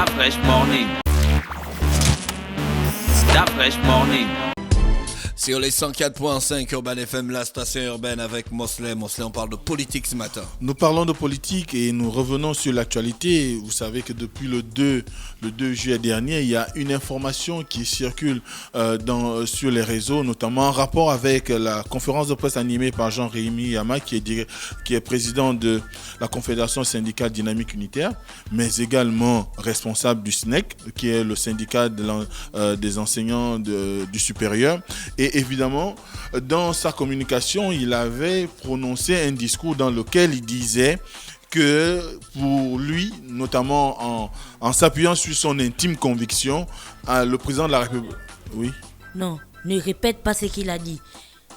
Fresh Morning. Fresh Morning. Sur les 104.5 Urban FM, la station urbaine avec Mosley. Mosley, on parle de politique ce matin. Nous parlons de politique et nous revenons sur l'actualité. Vous savez que depuis le 2 juillet dernier, il y a une information qui circule sur les réseaux, notamment en rapport avec la conférence de presse animée par Jean-Rémy Yama, qui est président de la Confédération syndicale dynamique unitaire, mais également responsable du SNEC, qui est le syndicat des enseignants du supérieur. Et évidemment, dans sa communication, il avait prononcé un discours dans lequel il disait que pour lui, notamment en s'appuyant sur son intime conviction, le président de la République... Oui. Non, ne répète pas ce qu'il a dit.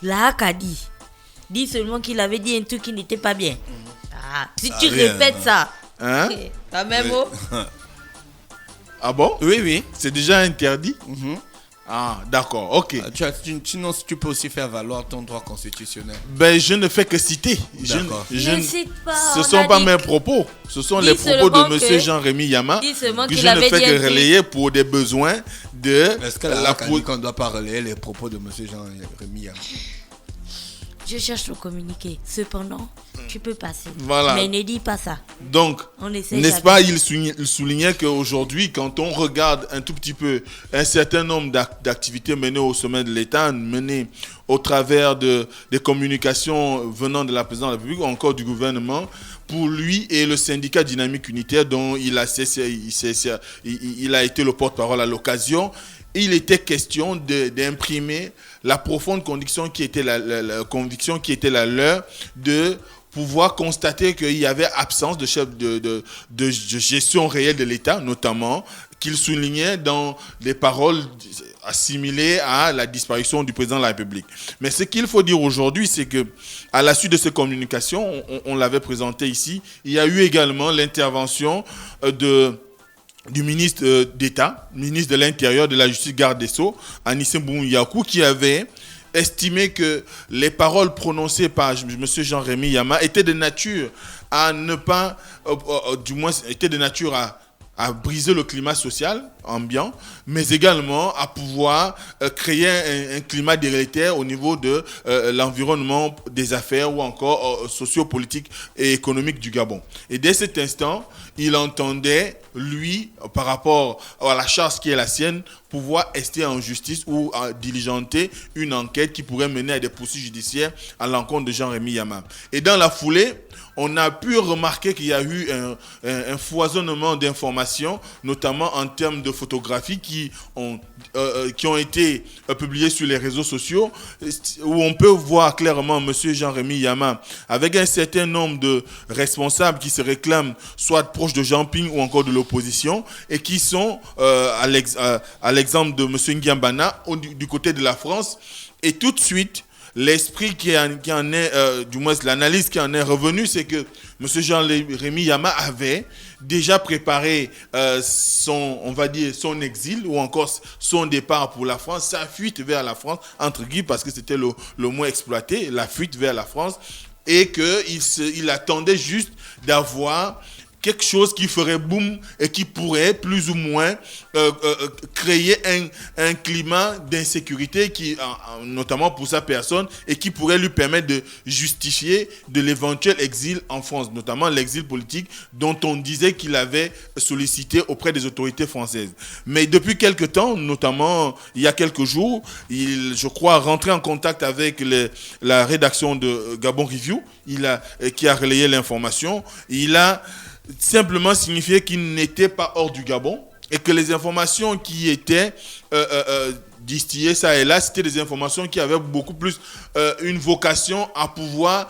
Lahak a dit. Dis seulement qu'il avait dit un truc qui n'était pas bien. Si tu répètes ça, hein? La même mot. Ah bon? Oui. C'est déjà interdit? Ah, d'accord, ok. Sinon, tu peux aussi faire valoir ton droit constitutionnel. Ben, je ne fais que citer. D'accord. Ne cite pas. Ce ne sont pas mes propos. Ce sont les propos de M. Jean-Rémy Yama que je ne fais que relayer pour des besoins de... Est-ce que la dit qu'on ne doit pas relayer les propos de M. Jean-Rémy Yama? Je cherche le communiqué. Cependant, tu peux passer. Voilà. Mais ne dis pas ça. Donc, n'est-ce pas, il soulignait qu'aujourd'hui, quand on regarde un tout petit peu un certain nombre d'activités menées au sommet de l'État, menées au travers des communications venant de la présidence de la République ou encore du gouvernement, pour lui et le syndicat dynamique unitaire dont il a été le porte-parole à l'occasion, il était question d'imprimer la profonde conviction qui était la conviction qui était la leur de pouvoir constater qu'il y avait absence de chef de gestion réelle de l'État, notamment, qu'il soulignait dans les paroles assimilées à la disparition du président de la République. Mais ce qu'il faut dire aujourd'hui, c'est que à la suite de ces communications, on l'avait présenté ici, il y a eu également l'intervention du ministre d'État, ministre de l'Intérieur, de la Justice, garde des Sceaux, Anissé Boumouyakou, qui avait estimé que les paroles prononcées par M. Jean-Rémy Yama étaient de nature à ne pas, du moins, étaient de nature à briser le climat social ambiant, mais également à pouvoir créer un climat délétère au niveau de l'environnement des affaires ou encore socio-politique et économique du Gabon. Et dès cet instant, il entendait, lui, par rapport à la charge qui est la sienne, pouvoir ester en justice ou diligenter une enquête qui pourrait mener à des poursuites judiciaires à l'encontre de Jean-Rémy Yama. Et dans la foulée, on a pu remarquer qu'il y a eu un foisonnement d'informations, notamment en termes de photographies qui ont été publiées sur les réseaux sociaux, où on peut voir clairement M. Jean-Rémy Yama avec un certain nombre de responsables qui se réclament soit proches de Jean Ping ou encore de l'opposition et qui sont, à l'exemple de M. Ngiambana, du côté de la France. Et tout de suite, l'esprit qui en est, du moins l'analyse qui en est revenue, c'est que M. Jean-Rémy Yama avait déjà préparé son exil ou encore son départ pour la France, sa fuite vers la France, entre guillemets, parce que c'était le mot exploité, la fuite vers la France, et qu'il attendait juste d'avoir quelque chose qui ferait boum et qui pourrait plus ou moins créer un climat d'insécurité qui, notamment pour sa personne, et qui pourrait lui permettre de justifier de l'éventuel exil en France, notamment l'exil politique dont on disait qu'il avait sollicité auprès des autorités françaises. Mais depuis quelque temps, notamment il y a quelques jours, je crois, rentré en contact avec la rédaction de Gabon Review, qui a relayé l'information. Il a simplement signifié qu'il n'était pas hors du Gabon et que les informations qui étaient distillées ça et là, c'était des informations qui avaient beaucoup plus une vocation à pouvoir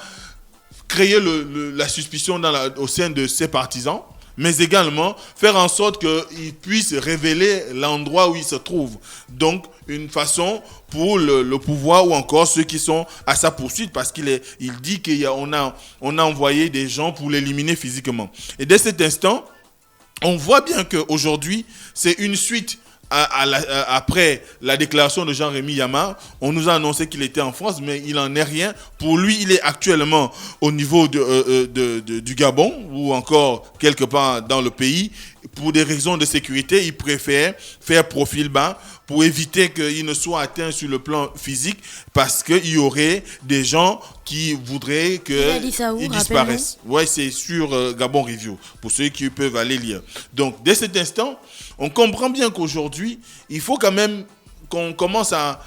créer la suspicion au sein de ses partisans, mais également faire en sorte qu'il puisse révéler l'endroit où il se trouve. Donc, une façon pour le pouvoir ou encore ceux qui sont à sa poursuite, parce qu'il dit qu'on a envoyé des gens pour l'éliminer physiquement. Et dès cet instant, on voit bien qu'aujourd'hui, c'est une suite après la déclaration de Jean-Rémy Yama. On nous a annoncé qu'il était en France, mais il n'en est rien. Pour lui, il est actuellement au niveau du Gabon ou encore quelque part dans le pays. pour des raisons de sécurité, il préfère faire profil bas pour éviter qu'il ne soit atteint sur le plan physique parce qu'il y aurait des gens qui voudraient qu'il disparaisse. Ouais, c'est sur Gabon Review, pour ceux qui peuvent aller lire. Donc, dès cet instant, on comprend bien qu'aujourd'hui, il faut quand même qu'on commence à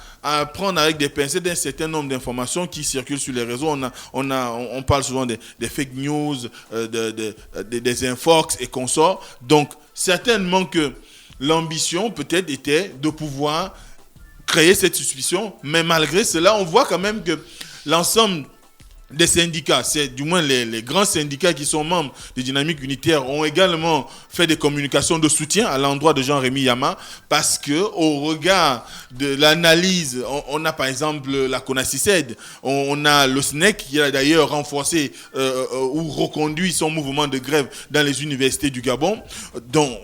prendre avec des pincettes un certain nombre d'informations qui circulent sur les réseaux. On parle souvent des fake news, des infox et consorts. Donc, certainement que l'ambition peut-être était de pouvoir créer cette suspicion, mais malgré cela, on voit quand même que l'ensemble des syndicats, c'est du moins les grands syndicats qui sont membres de Dynamique Unitaire, ont également fait des communications de soutien à l'endroit de Jean-Rémy Yama, parce que au regard de l'analyse, on a par exemple la CONACYCED, on a le SNEC qui a d'ailleurs renforcé ou reconduit son mouvement de grève dans les universités du Gabon. Donc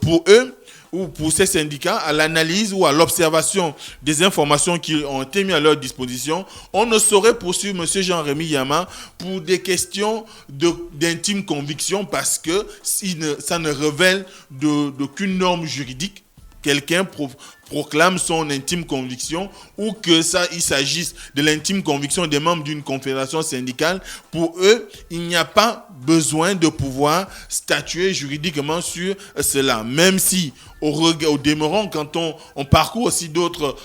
pour eux, ou pour ces syndicats, à l'analyse ou à l'observation des informations qui ont été mises à leur disposition, on ne saurait poursuivre M. Jean-Rémy Yama pour des questions d'intime conviction parce que ça ne révèle d'aucune norme juridique. Quelqu'un proclame son intime conviction ou que il s'agisse de l'intime conviction des membres d'une confédération syndicale, pour eux, il n'y a pas besoin de pouvoir statuer juridiquement sur cela. Même si, au demeurant, quand on parcourt aussi d'autres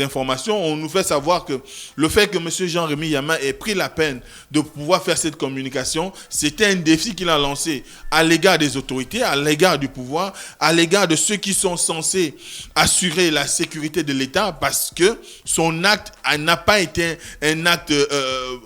informations, on nous fait savoir que le fait que M. Jean-Rémy Yama ait pris la peine de pouvoir faire cette communication, c'était un défi qu'il a lancé à l'égard des autorités, à l'égard du pouvoir, à l'égard de ceux qui sont censés assurer la sécurité de l'État, parce que son acte n'a pas été un acte,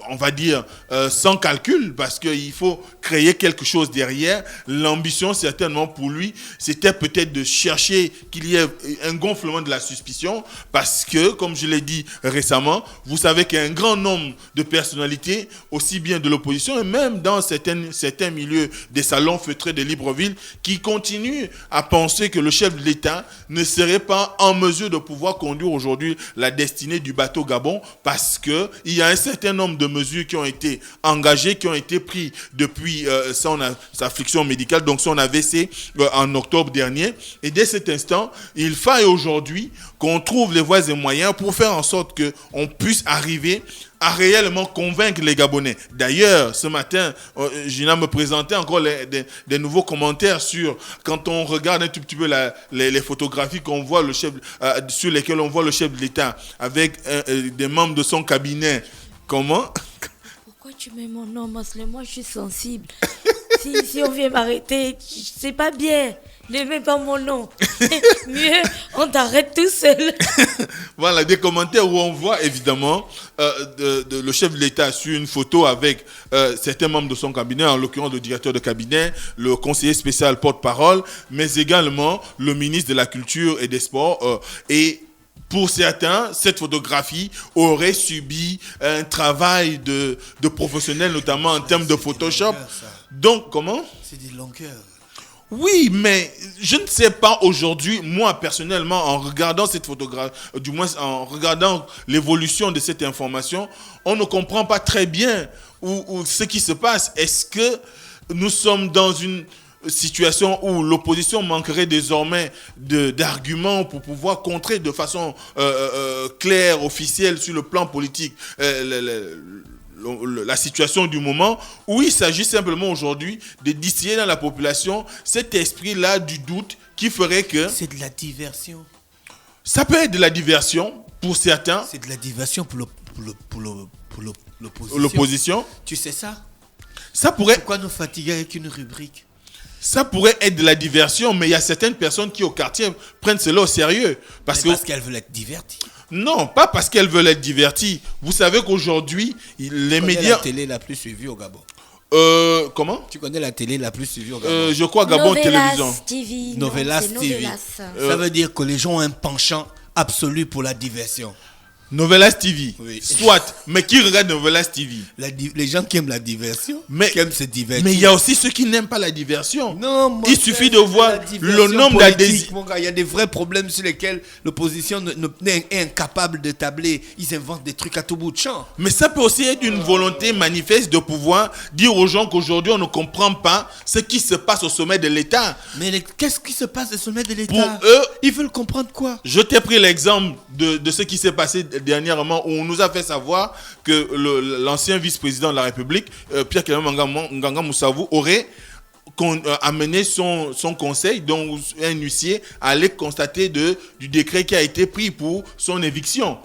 on va dire, sans calcul, parce qu'il faut créer quelque chose derrière. L'ambition, certainement pour lui, c'était peut-être de chercher qu'il y ait un gonflement de la suspicion, parce que, comme je l'ai dit récemment, vous savez qu'il y a un grand nombre de personnalités, aussi bien de l'opposition et même dans certains milieux des salons feutrés de Libreville, qui continuent à penser que le chef de l'État ne serait pas en mesure de pouvoir conduire aujourd'hui la destinée du bateau Gabon, parce qu'il y a un certain nombre de mesures qui ont été engagées, qui ont été prises depuis sa affliction médicale, donc son AVC en octobre dernier. Et dès cet instant, il faille aujourd'hui qu'on trouve les voies et moyens pour faire en sorte qu'on puisse arriver à réellement convaincre les Gabonais. D'ailleurs, ce matin, Gina me présentait encore des nouveaux commentaires sur, quand on regarde un tout petit peu les photographies qu'on voit sur lesquelles on voit le chef de l'État avec des membres de son cabinet. Comment? Pourquoi tu mets mon nom, Mosley? Moi, je suis sensible. Si on vient m'arrêter, c'est pas bien. Ne mets pas mon nom. Mieux, on t'arrête tout seul. Voilà, des commentaires où on voit évidemment le chef de l'État sur une photo avec certains membres de son cabinet, en l'occurrence le directeur de cabinet, le conseiller spécial porte-parole, mais également le ministre de la Culture et des Sports. Et pour certains, cette photographie aurait subi un travail de professionnel, notamment en termes de Photoshop. Donc, comment? C'est des longueurs. Oui, mais je ne sais pas aujourd'hui, moi personnellement, en regardant cette photographie, du moins en regardant l'évolution de cette information, on ne comprend pas très bien où ce qui se passe. Est-ce que nous sommes dans une situation où l'opposition manquerait désormais d'arguments pour pouvoir contrer de façon claire, officielle, sur le plan politique, la situation du moment, où il s'agit simplement aujourd'hui de distiller dans la population cet esprit-là du doute qui ferait que... C'est de la diversion. Ça peut être de la diversion pour certains. C'est de la diversion pour l'opposition. L'opposition. Tu sais ça? Ça pourrait... Pourquoi nous fatiguer avec une rubrique? Ça pourrait être de la diversion, mais il y a certaines personnes qui au quartier prennent cela au sérieux. Parce qu'elles veulent être diverties. Non, pas parce qu'elles veulent être diverties. Vous savez qu'aujourd'hui, les médias... la télé la plus suivie au Gabon. Comment? Tu connais la télé la plus suivie au Gabon? Je crois Gabon Télévision. TV. Novelas TV. Ça veut dire que les gens ont un penchant absolu pour la diversion. Novelas TV. Oui. Soit. Mais qui regarde Novelas TV? Les gens qui aiment la diversion, qui aiment se divertir. Mais il y a aussi ceux qui n'aiment pas la diversion. Non, moi, il suffit de voir le nombre d'adhésions. Il y a des vrais problèmes sur lesquels l'opposition est incapable de tabler. Ils inventent des trucs à tout bout de champ. Mais ça peut aussi être une volonté manifeste de pouvoir dire aux gens qu'aujourd'hui on ne comprend pas ce qui se passe au sommet de l'État. Mais qu'est-ce qui se passe au sommet de l'État? Pour eux, ils veulent comprendre quoi? Je t'ai pris l'exemple de ce qui s'est passé dernièrement où on nous a fait savoir que l'ancien vice-président de la République, Pierre-Clément Nganga Moussavou, aurait amené son conseil, donc un huissier, à aller constater du décret qui a été pris pour son éviction.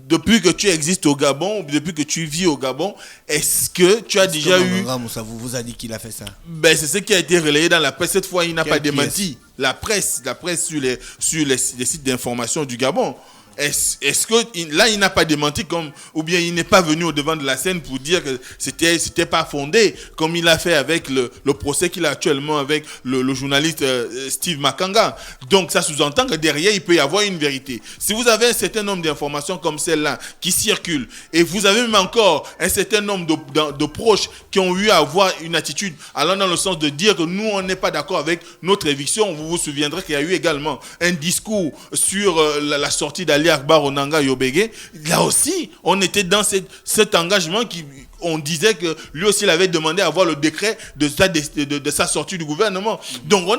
Depuis que tu existes au Gabon, depuis que tu vis au Gabon, est-ce que tu as déjà eu... Moussavou vous a dit qu'il a fait ça? Ben, c'est ce qui a été relayé dans la presse. Cette fois, il n'a pas démenti. La presse sur les sites d'information du Gabon. Est-ce que là, il n'a pas démenti ou bien il n'est pas venu au devant de la scène pour dire que c'était pas fondé, comme il a fait avec le procès qu'il a actuellement avec le journaliste Steve Makanga. Donc, ça sous-entend que derrière, il peut y avoir une vérité. Si vous avez un certain nombre d'informations comme celle-là qui circulent, et vous avez même encore un certain nombre de proches qui ont eu à avoir une attitude allant dans le sens de dire que nous, on n'est pas d'accord avec notre éviction, vous vous souviendrez qu'il y a eu également un discours sur la sortie d'Ali Akbar Onanga Yobege. Là aussi, on était dans cet engagement on disait que lui aussi il avait demandé à avoir le décret de sa sortie du gouvernement. Donc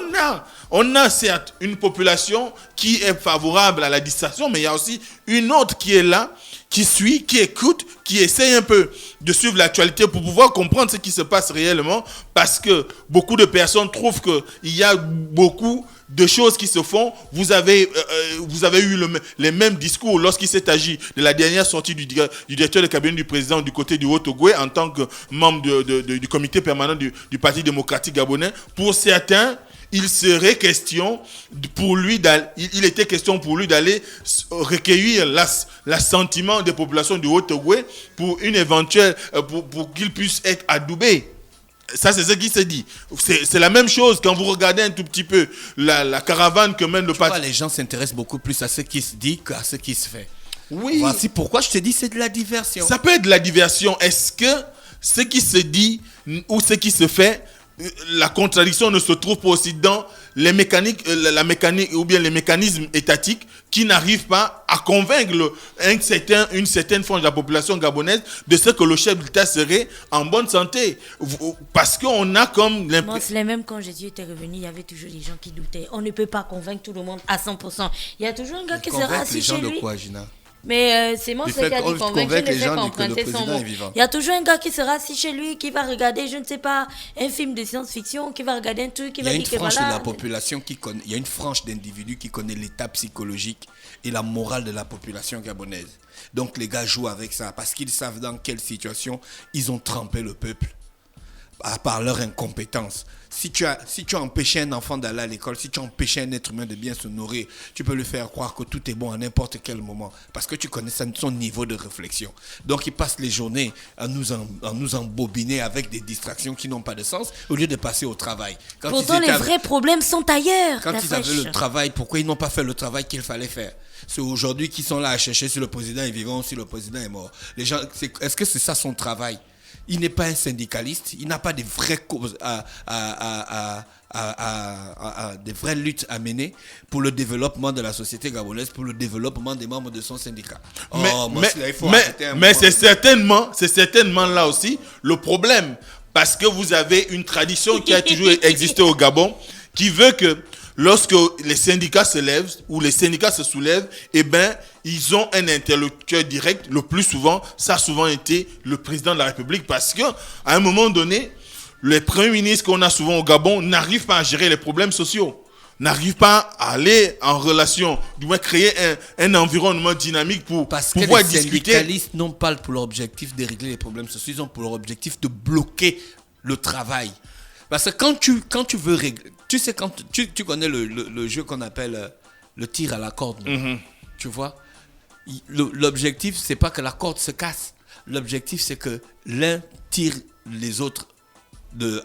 on a certes une population qui est favorable à la distraction, mais il y a aussi une autre qui est là, qui suit, qui écoute, qui essaye un peu de suivre l'actualité pour pouvoir comprendre ce qui se passe réellement, parce que beaucoup de personnes trouvent qu'il y a beaucoup de choses qui se font. Vous avez eu les mêmes discours lorsqu'il s'est agi de la dernière sortie du directeur de cabinet du président du côté du Haut-Ogooué en tant que membre du comité permanent du Parti démocratique gabonais. Pour certains, il était question pour lui d'aller recueillir l'assentiment des populations du Haut-Ogooué pour une éventuelle, pour qu'il puisse être adoubé. Ça, c'est ce qui se dit. C'est la même chose quand vous regardez un tout petit peu la caravane que mène le parti. Les gens s'intéressent beaucoup plus à ce qui se dit qu'à ce qui se fait. Oui. Voici pourquoi je te dis c'est de la diversion. Ça peut être de la diversion. Est-ce que ce qui se dit ou ce qui se fait, la contradiction ne se trouve pas aussi dans les mécaniques, la mécanique ou bien les mécanismes étatiques qui n'arrivent pas à convaincre une certaine frange de la population gabonaise de ce que le chef d'État serait en bonne santé. Parce qu'on a comme l'impression... Même quand Jésus était revenu, il y avait toujours des gens qui doutaient. On ne peut pas convaincre tout le monde à 100%. Il y a toujours un gars qui sera assis chez lui. de quoi, Gina? Mais c'est moi qui a dit convaincre les gens que le président est vivant. Il y a toujours un gars qui sera assis chez lui, qui va regarder, je ne sais pas, un film de science-fiction, qui va regarder un truc, qui va dire que voilà. Il y a une frange de la population qui connaît, il y a une frange d'individus qui connaît l'état psychologique et la morale de la population gabonaise. Donc les gars jouent avec ça parce qu'ils savent dans quelle situation ils ont trempé le peuple par leur incompétence. Si tu as empêché un enfant d'aller à l'école, si tu as empêché un être humain de bien se nourrir, tu peux lui faire croire que tout est bon à n'importe quel moment parce que tu connais son niveau de réflexion. Donc il passe les journées à nous embobiner avec des distractions qui n'ont pas de sens au lieu de passer au travail. Pourtant les vrais problèmes sont ailleurs. Quand ils avaient le travail, pourquoi ils n'ont pas fait le travail qu'il fallait faire? C'est aujourd'hui qu'ils sont là à chercher si le président est vivant ou si le président est mort. Les gens, est-ce que c'est ça son travail? Il n'est pas un syndicaliste, il n'a pas de vraies causes des vraies luttes à mener pour le développement de la société gabonaise, pour le développement des membres de son syndicat. Mais c'est certainement là aussi le problème, parce que vous avez une tradition qui a toujours existé au Gabon, qui veut que lorsque les syndicats se lèvent ou les syndicats se soulèvent, ils ont un interlocuteur direct. Le plus souvent, ça a souvent été le président de la République, parce qu'à un moment donné, les premiers ministres qu'on a souvent au Gabon n'arrivent pas à gérer les problèmes sociaux, n'arrivent pas à aller en relation, du moins créer un environnement dynamique pour pouvoir discuter. Parce que les syndicalistes n'ont pas pour objectif de régler les problèmes sociaux, ils ont pour objectif de bloquer le travail. Parce que quand tu veux régler, tu sais, quand tu connais le jeu qu'on appelle le tir à la corde, tu vois, l'objectif, c'est pas que la corde se casse. L'objectif, c'est que l'un tire les autres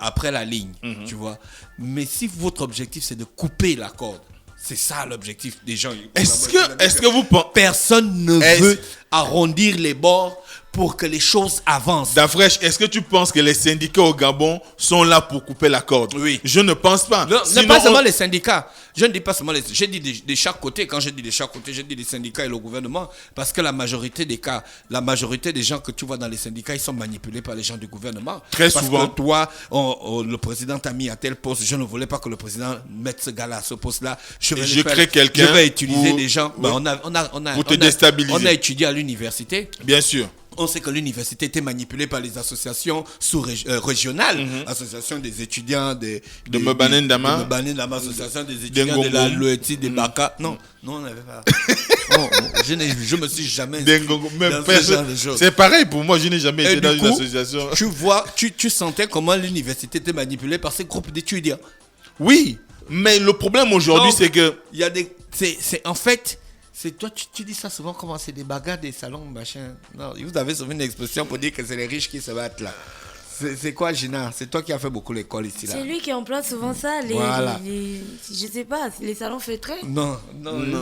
après la ligne, tu vois. Mais si votre objectif, c'est de couper la corde, C'est ça l'objectif des gens. Est-ce que vous pensez... Personne ne veut arrondir les bords pour que les choses avancent. Dafresh, est-ce que tu penses que les syndicats au Gabon sont là pour couper la corde? Oui. Je ne pense pas. Non, c'est pas seulement les syndicats. Je ne dis pas seulement les... J'ai dit de chaque côté. Quand je dis de chaque côté, j'ai dit les syndicats et le gouvernement. Parce que la majorité des cas, la majorité des gens que tu vois dans les syndicats, ils sont manipulés par les gens du gouvernement. Très souvent. Parce que toi, le président t'a mis à tel poste. Je ne voulais pas que le président mette ce gars-là à ce poste-là. Je crée quelqu'un. Je vais utiliser des gens. Oui. Pour te déstabiliser. On a étudié à l'université. Bien sûr. On sait que l'université était manipulée par les associations régionales, association des étudiants de Mebanen Dama, association des étudiants de la Loeti, des Baka. Non, on n'avait pas. Je me suis jamais inscrit dans ce genre de choses. C'est pareil pour moi, je n'ai jamais été dans une association. Tu vois, tu sentais comment l'université était manipulée par ces groupes d'étudiants. Oui, mais le problème aujourd'hui, c'est que... Il y a des... En fait... C'est toi, tu dis ça souvent, comment c'est des bagarres, des salons, machin. Non, vous avez souvent une expression pour dire que c'est les riches qui se battent là. C'est quoi, Gina? C'est toi qui as fait beaucoup l'école ici là. C'est lui qui emploie souvent ça, voilà. Je sais pas, les salons feutrés. Non,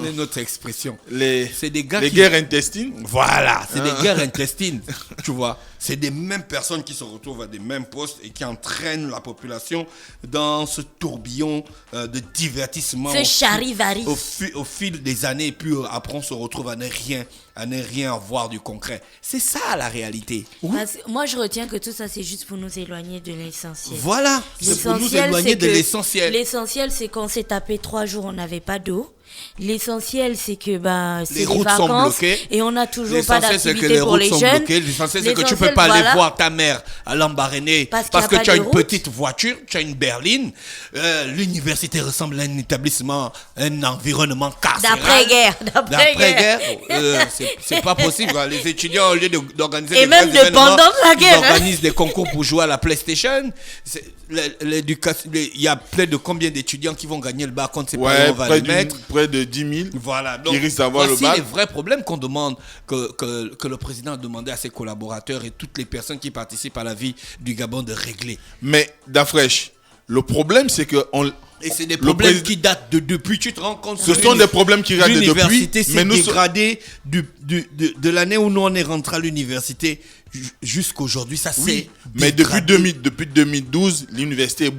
c'est notre expression. C'est des gars guerres intestines. Voilà, c'est des guerres intestines, tu vois. C'est des mêmes personnes qui se retrouvent à des mêmes postes et qui entraînent la population dans ce tourbillon de divertissement. Ce charivari. Au fil des années, et puis après on se retrouve à ne rien avoir du concret. C'est ça la réalité. Moi je retiens que tout ça c'est juste pour nous éloigner de l'essentiel. Voilà, c'est pour nous éloigner de l'essentiel. L'essentiel c'est qu'on s'est tapé 3 jours, on n'avait pas d'eau. L'essentiel c'est que c'est les routes sont bloquées et on n'a toujours pas d'activité pour les jeunes. L'essentiel c'est que tu peux pas aller voir ta mère à Lambaréné parce que tu as une petite voiture, tu as une berline. L'université ressemble à un établissement, un environnement carcéral. D'après-guerre. C'est pas possible. Les étudiants, au lieu d'organiser et même pendant la guerre, ils organisent des concours pour jouer à la PlayStation. L'éducation, il y a plein de combien d'étudiants qui vont gagner le bac contre ces parents, on va les mettre. Près de 10 000 voilà, donc, qui risquent d'avoir le bac. Voici les vrais problèmes qu'on demande, que le président a demandé à ses collaborateurs et toutes les personnes qui participent à la vie du Gabon de régler. Mais Dafresh, le problème c'est que... Et c'est des problèmes qui datent depuis, tu te rends compte. Ce sont des problèmes qui datent de depuis. L'université s'est dégradée de l'année où nous on est rentré à l'université jusqu'aujourd'hui, ça c'est. Mais depuis 2012, l'université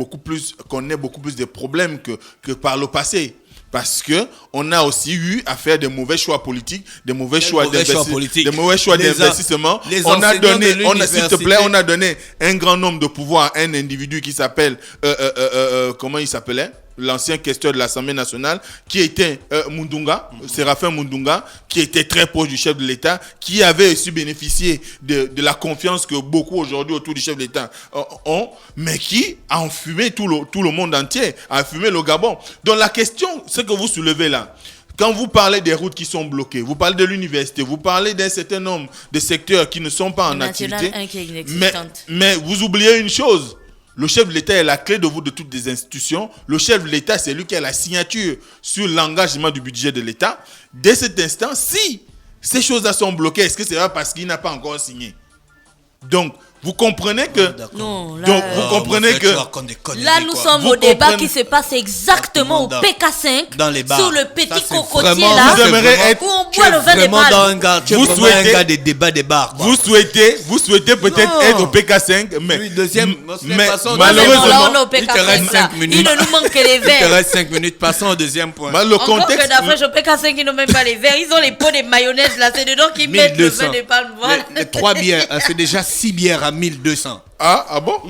connaît beaucoup plus de problèmes que par le passé. Parce que on a aussi eu à faire des mauvais choix politiques, des mauvais choix d'investissement. On a donné un grand nombre de pouvoirs à un individu qui s'appelle comment il s'appelait? L'ancien questeur de l'Assemblée nationale, qui était Séraphin Mundunga, qui était très proche du chef de l'État, qui avait aussi bénéficié de la confiance que beaucoup aujourd'hui autour du chef de l'État ont, mais qui a enfumé tout le monde entier, a enfumé le Gabon. Donc la question, ce que vous soulevez là, quand vous parlez des routes qui sont bloquées, vous parlez de l'université, vous parlez d'un certain nombre de secteurs qui ne sont pas en activité, mais vous oubliez une chose. Le chef de l'État est la clé de voûte de toutes les institutions. Le chef de l'État, c'est lui qui a la signature sur l'engagement du budget de l'État. Dès cet instant, si ces choses-là sont bloquées, est-ce que c'est pas parce qu'il n'a pas encore signé? Donc, vous comprenez que... Non, là, donc, vous comprenez que... Là, nous sommes au débat qui se passe exactement au PK5, dans les bars. Sur le petit cocotier là, vous aimeriez être... où on boit le vin des balles. Vous souhaitez un gars des débats des bars. Vous souhaitez peut-être être au PK5, mais... Oui, mais malheureusement, il te reste 5 minutes. Il ne nous manque que les verres. Il te reste 5 minutes. Passons au deuxième point. Le contexte... que d'après au PK5, ils n'ont même pas les verres. Ils ont les pots de mayonnaise là. C'est dedans qu'ils mettent le vin des palmes. Les 3 bières, c'est déjà 6 bières à 1200. Ah bon?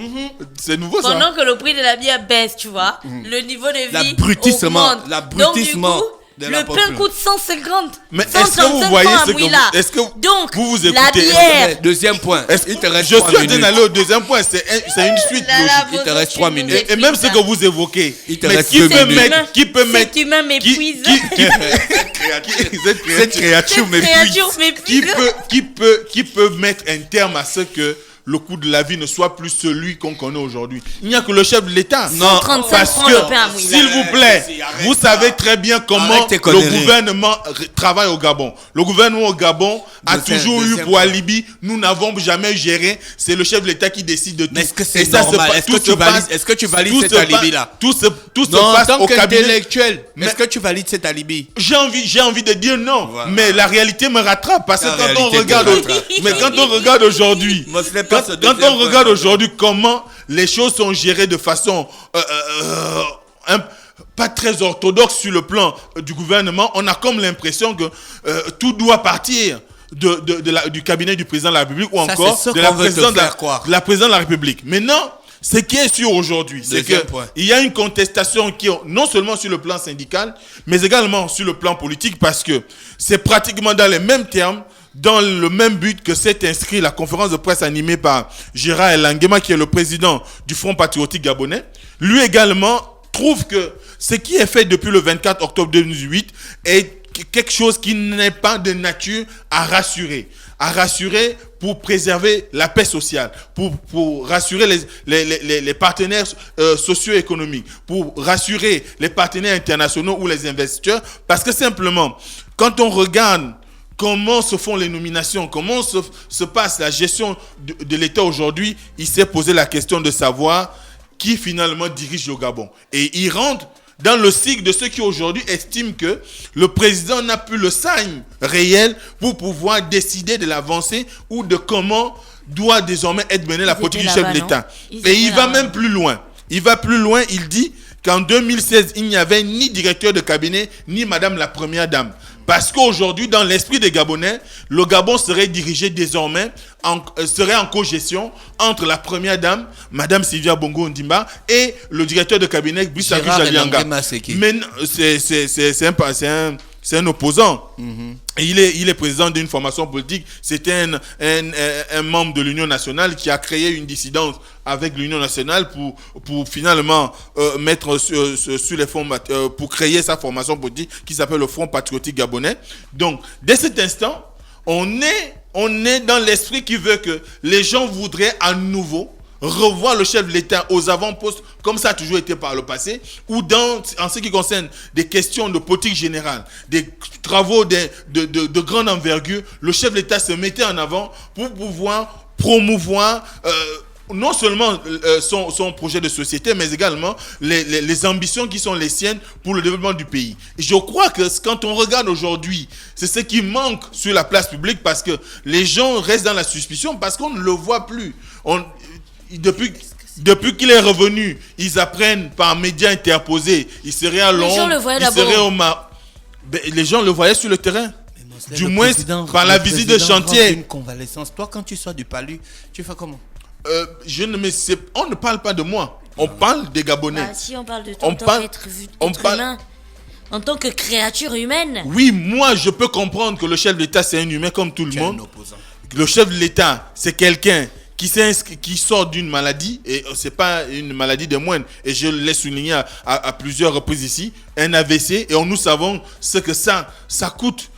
C'est nouveau ça. Pendant que le prix de la bière baisse, tu vois, le niveau de vie l'abrutissement. Donc du coup, le pain coûte 150. Mais est-ce que vous voyez ce que est-ce que donc, vous écoutez? La bière. Deuxième point. Il te reste je 3 suis en minutes. train d'aller au deuxième point. C'est une suite logique. Il te reste 3 minutes. Et même ce que vous évoquez. Il te reste 2 minutes. Qui peut mettre... Cet humain m'épuise. Cette créature m'épuise. Qui peut mettre un terme à ce que le coût de la vie ne soit plus celui qu'on connaît aujourd'hui. Il n'y a que le chef de l'État. Non, parce que, s'il vous plaît, vous savez très bien comment le gouvernement travaille au Gabon. Le gouvernement au Gabon a toujours eu pour alibi, nous n'avons jamais géré, c'est le chef de l'État qui décide de tout. Mais est-ce que c'est normal? Est-ce que tu valides cet alibi-là? Tout se passe au cabinet. Est-ce que tu valides cet alibi? J'ai envie de dire non, voilà. Mais la réalité me rattrape parce que quand on regarde aujourd'hui, quand on regarde aujourd'hui comment les choses sont gérées de façon pas très orthodoxe sur le plan du gouvernement, on a comme l'impression que tout doit partir du cabinet du président de la République ou encore de la présidente de la République. Maintenant, ce qui est sûr aujourd'hui, c'est qu'il y a une contestation qui est non seulement sur le plan syndical, mais également sur le plan politique, parce que c'est pratiquement dans les mêmes termes, dans le même but que s'est inscrit la conférence de presse animée par Gérard Elangema, qui est le président du Front Patriotique Gabonais. Lui également trouve que ce qui est fait depuis le 24 octobre 2018 est quelque chose qui n'est pas de nature à rassurer pour préserver la paix sociale, pour rassurer les partenaires socio-économiques, pour rassurer les partenaires internationaux ou les investisseurs, parce que simplement, quand on regarde comment se font les nominations, comment se passe la gestion de l'État aujourd'hui, il s'est posé la question de savoir qui finalement dirige le Gabon. Et il rentre dans le cycle de ceux qui aujourd'hui estiment que le président n'a plus le signe réel pour pouvoir décider de l'avancée ou de comment doit désormais être menée la politique du chef de l'État. Et il va même plus loin. Il dit qu'en 2016, il n'y avait ni directeur de cabinet, ni madame la première dame. Parce qu'aujourd'hui, dans l'esprit des Gabonais, le Gabon serait dirigé désormais, serait en co-gestion entre la première dame, madame Sylvia Bongo Ondimba, et le directeur de cabinet, Bissaki Jalianga. Mais c'est un opposant. Mm-hmm. Et il est président d'une formation politique. C'était un membre de l'Union nationale qui a créé une dissidence avec l'Union nationale pour finalement mettre sur les fonds pour créer sa formation politique qui s'appelle le Front Patriotique Gabonais. Donc, dès cet instant, on est dans l'esprit qui veut que les gens voudraient à nouveau revoir le chef de l'État aux avant-postes, comme ça a toujours été par le passé, ou en ce qui concerne des questions de politique générale, des travaux de grande envergure, le chef de l'État se mettait en avant pour pouvoir promouvoir non seulement son projet de société, mais également les ambitions qui sont les siennes pour le développement du pays. Et je crois que quand on regarde aujourd'hui, c'est ce qui manque sur la place publique, parce que les gens restent dans la suspicion, parce qu'on ne le voit plus. Depuis qu'il est revenu, ils apprennent par médias interposés. Il serait à Londres, il serait au Maroc. Les gens le voyaient sur le terrain. Du moins, par la visite de chantier. Une convalescence. Toi, quand tu sors du Palu, tu fais comment? On ne parle pas de moi. On parle des Gabonais. Si on parle de toi, humain, en tant que créature humaine. Oui, moi, je peux comprendre que le chef de l'État, c'est un humain comme tout le monde. Le chef de l'État, c'est quelqu'un qui sort d'une maladie, et c'est pas une maladie des moindres, et je l'ai souligné à plusieurs reprises ici, un AVC, et nous savons ce que ça coûte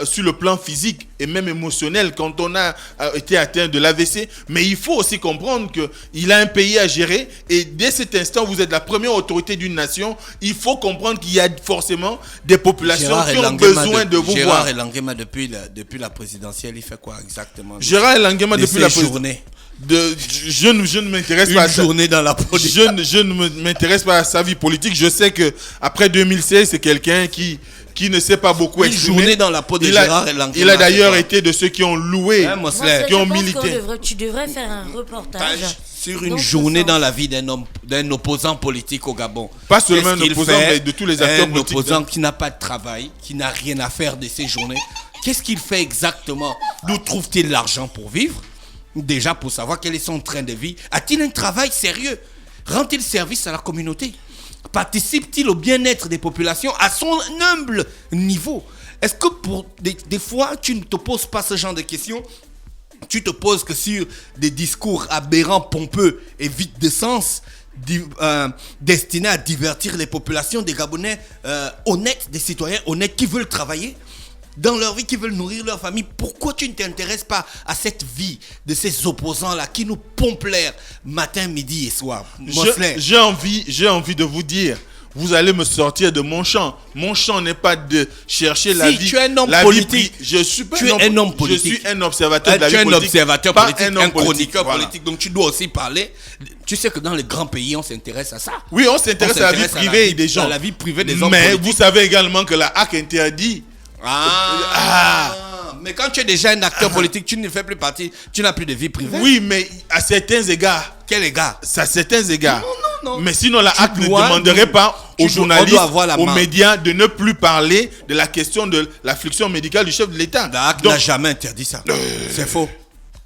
sur le plan physique et même émotionnel quand on a été atteint de l'AVC. Mais il faut aussi comprendre qu'il a un pays à gérer, et dès cet instant, vous êtes la première autorité d'une nation. Il faut comprendre qu'il y a forcément des populations qui ont besoin de vous voir. Gérard Elangema, depuis la présidentielle, il fait quoi exactement? Gérard Elangema, depuis la présidentielle, je ne m'intéresse pas à ça. Journée dans la politique. Je ne m'intéresse pas à sa vie politique. Je sais que après 2016, c'est quelqu'un qui ne sait pas beaucoup exprimer. Une journée dans la peau de Gérard Elangema. Il a d'ailleurs été de ceux qui ont loué, qui ont milité. Tu devrais faire un reportage sur une journée dans la vie d'un opposant politique au Gabon. Pas seulement un opposant, mais de tous les acteurs politiques. Un opposant qui n'a pas de travail, qui n'a rien à faire de ces journées. Qu'est-ce qu'il fait exactement? D'où trouve-t-il l'argent pour vivre? Déjà, pour savoir quel est son train de vie. A-t-il un travail sérieux? Rend-il service à la communauté? Participe-t-il au bien-être des populations à son humble niveau? Est-ce que pour des fois, tu ne te poses pas ce genre de questions? Tu te poses que sur des discours aberrants, pompeux et vides de sens, destinés à divertir les populations des Gabonais honnêtes, des citoyens honnêtes qui veulent travailler? dans leur vie, qui veulent nourrir leur famille. Pourquoi tu ne t'intéresses pas à cette vie de ces opposants-là qui nous pompent l'air matin, midi et soir? J'ai envie de vous dire, vous allez me sortir de mon champ. Mon champ n'est pas de chercher la vie. Si tu es un homme politique, je suis pas un homme politique. Je suis un observateur de la vie politique. Tu es un observateur politique, un chroniqueur voilà. politique. Donc tu dois aussi parler. Tu sais que dans les grands pays, on s'intéresse à ça. Oui, on s'intéresse à la vie privée des gens. À la vie privée des hommes mais politiques. vous savez également que la HAC interdit. Mais quand tu es déjà un acteur politique, tu ne fais plus partie, tu n'as plus de vie privée. Oui, mais à certains égards. Quel égard? À certains égards. Non. Mais sinon, la HAC ne demanderait pas aux journalistes, aux médias de ne plus parler de la question de l'affliction médicale du chef de l'État. La HAC n'a jamais interdit ça. C'est faux.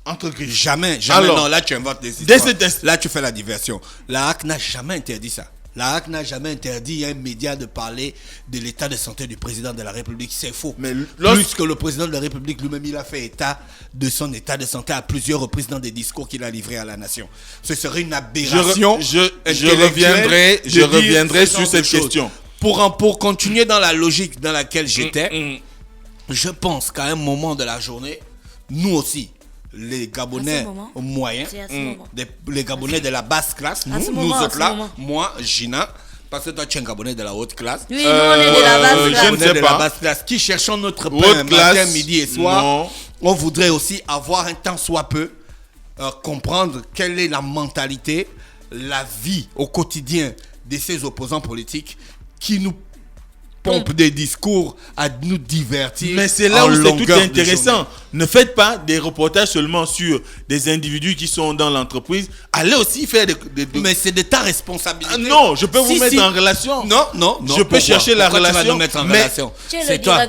Entre griffes. Jamais. Alors, non, là tu inventes des histoires. Dès là tu fais la diversion. La HAC n'a jamais interdit ça. La HAC n'a jamais interdit à un média de parler de l'état de santé du président de la République. C'est faux. Mais plus que le président de la République lui-même, il a fait état de son état de santé à plusieurs reprises dans des discours qu'il a livrés à la nation. Ce serait une aberration. Je reviendrai sur cette question. Pour continuer dans la logique dans laquelle j'étais, je pense qu'à un moment de la journée, nous aussi, les Gabonais moyens, les Gabonais de la basse classe, nous autres là, moi, Gina, parce que toi tu es un Gabonais de la haute classe. Oui, nous on est de la basse classe. Je ne sais pas. La basse classe, qui cherchons notre pain matin, midi et soir. Non. On voudrait aussi avoir un temps soit peu, comprendre quelle est la mentalité, la vie au quotidien de ces opposants politiques qui nous pompe des discours à nous divertir. Mais c'est là où c'est tout intéressant. Ne faites pas des reportages seulement sur des individus qui sont dans l'entreprise. Allez aussi faire des... Mais c'est de ta responsabilité. Non, je peux vous mettre en relation. Non. Je peux chercher la relation. Tu vas nous mettre en relation. C'est toi.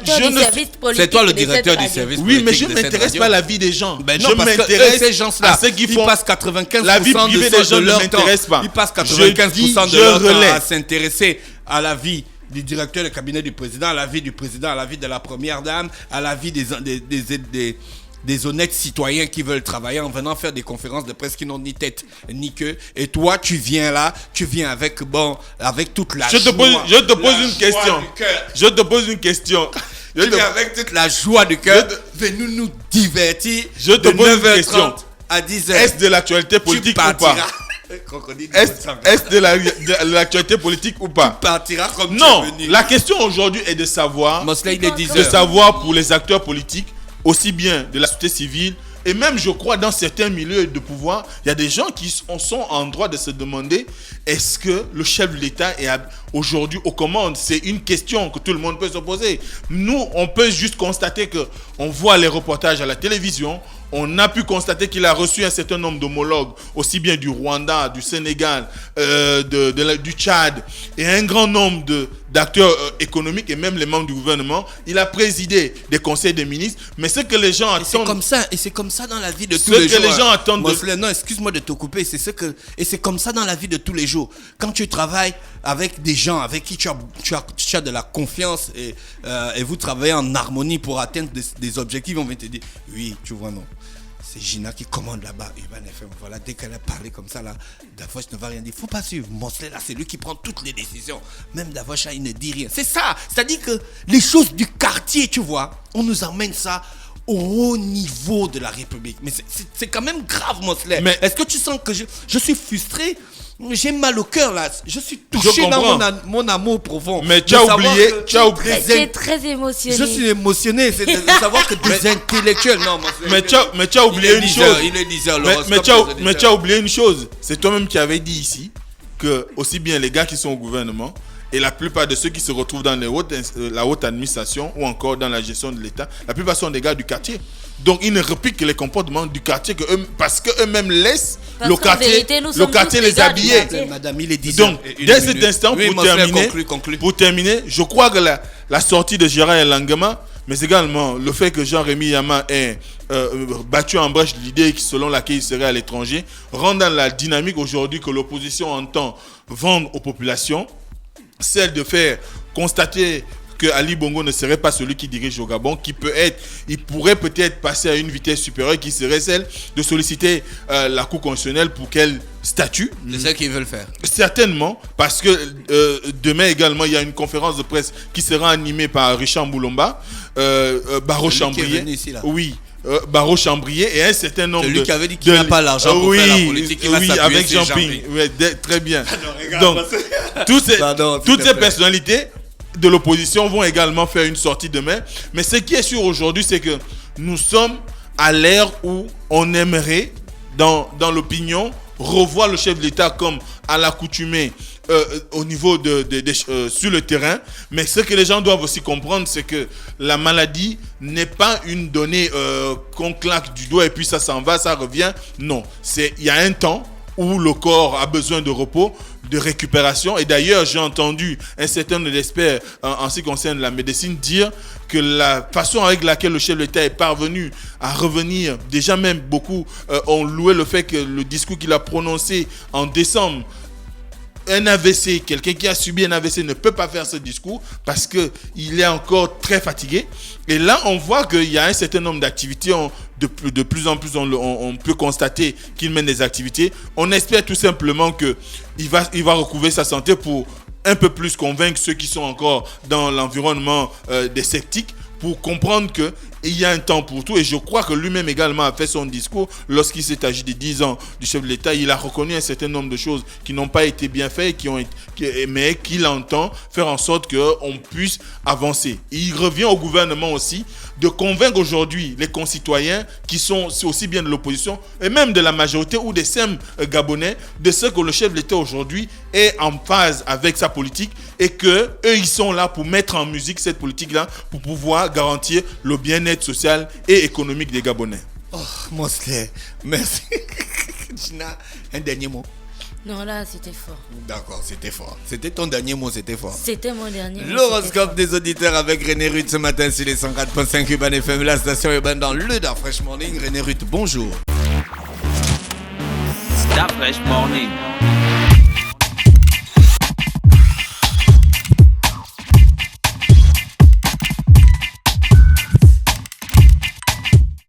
C'est toi le directeur du service politique. Oui, mais je ne m'intéresse pas à la vie des gens. Ben non, je m'intéresse ces gens-là, à ceux qui font... Ils passent 95% la vie privée des gens ne m'intéresse pas. Ils passent 95% de leur temps à s'intéresser à la vie du directeur de cabinet du président, à la vie du président, à la vie de la première dame, à la vie des honnêtes citoyens qui veulent travailler en venant faire des conférences de presse qui n'ont ni tête ni queue. Et toi, tu viens là, avec toute la joie. Je te pose une question. Je te pose une question. Tu viens avec toute la joie du cœur, venez nous divertir. Je te pose une question. À 10h. Est-ce de l'actualité politique ou pas? Est-ce de l'actualité politique ou pas? Tu partiras comme non, tu es venu. La question aujourd'hui est de savoir, pour les acteurs politiques, aussi bien de la société civile, et même je crois dans certains milieux de pouvoir, il y a des gens qui sont en droit de se demander est-ce que le chef de l'État est aujourd'hui aux commandes? C'est une question que tout le monde peut se poser. Nous, on peut juste constater que on voit les reportages à la télévision. On a pu constater qu'il a reçu un certain nombre d'homologues, aussi bien du Rwanda, du Sénégal, du Tchad, et un grand nombre d'acteurs économiques et même les membres du gouvernement. Il a présidé des conseils des ministres, mais ce que les gens attendent... C'est comme ça dans la vie de tous les jours. Ce que les gens attendent... Non, excuse-moi de te couper, c'est comme ça dans la vie de tous les jours. Quand tu travailles avec des gens avec qui tu as de la confiance et vous travaillez en harmonie pour atteindre des objectifs, on va te dire, oui, tu vois, non. C'est Gina qui commande là-bas, Urban FM. Voilà, dès qu'elle a parlé comme ça, là, Davoche ne va rien dire. Faut pas suivre. Mosley, là, c'est lui qui prend toutes les décisions. Même Davoche, là, il ne dit rien. C'est ça. C'est-à-dire que les choses du quartier, tu vois, on nous emmène ça au haut niveau de la République. Mais c'est quand même grave, Mosley. Mais est-ce que tu sens que je suis frustré? J'ai mal au cœur là, je suis touché dans mon amour profond. Mais tu as oublié, J'ai très émotionné. Je suis émotionné, c'est de savoir que des intellectuels. Non, mais tu as oublié une chose. Il est 10h, mais tu as oublié une chose. C'est toi-même qui avais dit ici que aussi bien les gars qui sont au gouvernement et la plupart de ceux qui se retrouvent dans la haute administration ou encore dans la gestion de l'État, la plupart sont des gars du quartier. Donc ils ne répliquent que les comportements du quartier parce qu'eux-mêmes laissent le quartier les habiller. Madame, il est 10 Donc dès cet instant, pour terminer, je crois que la sortie de Gérard Elangama, mais également le fait que Jean-Rémy Yama ait battu en brèche l'idée selon laquelle il serait à l'étranger, rend dans la dynamique aujourd'hui que l'opposition entend vendre aux populations, celle de faire constater que Ali Bongo ne serait pas celui qui dirige au Gabon, il pourrait peut-être passer à une vitesse supérieure qui serait celle de solliciter la Cour constitutionnelle pour qu'elle statue. C'est ça qu'ils veulent faire. Certainement, parce que demain également, il y a une conférence de presse qui sera animée par Richard Mboulomba Barreau-Chambrier. Oui. Barreau-Chambrier et un certain nombre celui qui avait dit qu'il n'a pas l'argent pour faire la politique, il va s'appuyer avec sur Jean-Ping. Oui, très bien. Non, Donc, toutes ces personnalités de l'opposition vont également faire une sortie demain. Mais ce qui est sûr aujourd'hui, c'est que nous sommes à l'ère où on aimerait, dans l'opinion, revoir le chef de l'État comme à l'accoutumée au niveau sur le terrain. Mais ce que les gens doivent aussi comprendre, c'est que la maladie n'est pas une donnée qu'on claque du doigt et puis ça s'en va, ça revient. Non, il y a un temps où le corps a besoin de repos, de récupération. Et d'ailleurs, j'ai entendu un certain nombre d'experts en ce qui concerne la médecine dire que la façon avec laquelle le chef de l'État est parvenu à revenir, déjà même beaucoup ont loué le fait que le discours qu'il a prononcé en décembre, un AVC, quelqu'un qui a subi un AVC ne peut pas faire ce discours parce qu'il est encore très fatigué. Et là, on voit qu'il y a un certain nombre d'activités. De plus en plus, on peut constater qu'il mène des activités. On espère tout simplement qu'il va recouvrer sa santé pour un peu plus convaincre ceux qui sont encore dans l'environnement des sceptiques pour comprendre qu'il y a un temps pour tout. Et je crois que lui-même également a fait son discours lorsqu'il s'est agi des 10 ans du chef de l'État. Il a reconnu un certain nombre de choses qui n'ont pas été bien faites, mais qu'il entend faire en sorte qu'on puisse avancer. Et il revient au gouvernement aussi de convaincre aujourd'hui les concitoyens qui sont aussi bien de l'opposition et même de la majorité ou des SEM gabonais de ce que le chef de l'État aujourd'hui est en phase avec sa politique et que eux ils sont là pour mettre en musique cette politique-là pour pouvoir garantir le bien-être social et économique des Gabonais. Oh, mon frère, merci. Gina, un dernier mot. Non, là, c'était fort. D'accord, c'était fort. C'était ton dernier mot, c'était fort. C'était mon dernier mot. L'horoscope des auditeurs avec René Ruth ce matin sur les 104.5 Urban FM, la station urbaine dans le Da Fresh Morning. René Ruth, bonjour. Da Fresh Morning.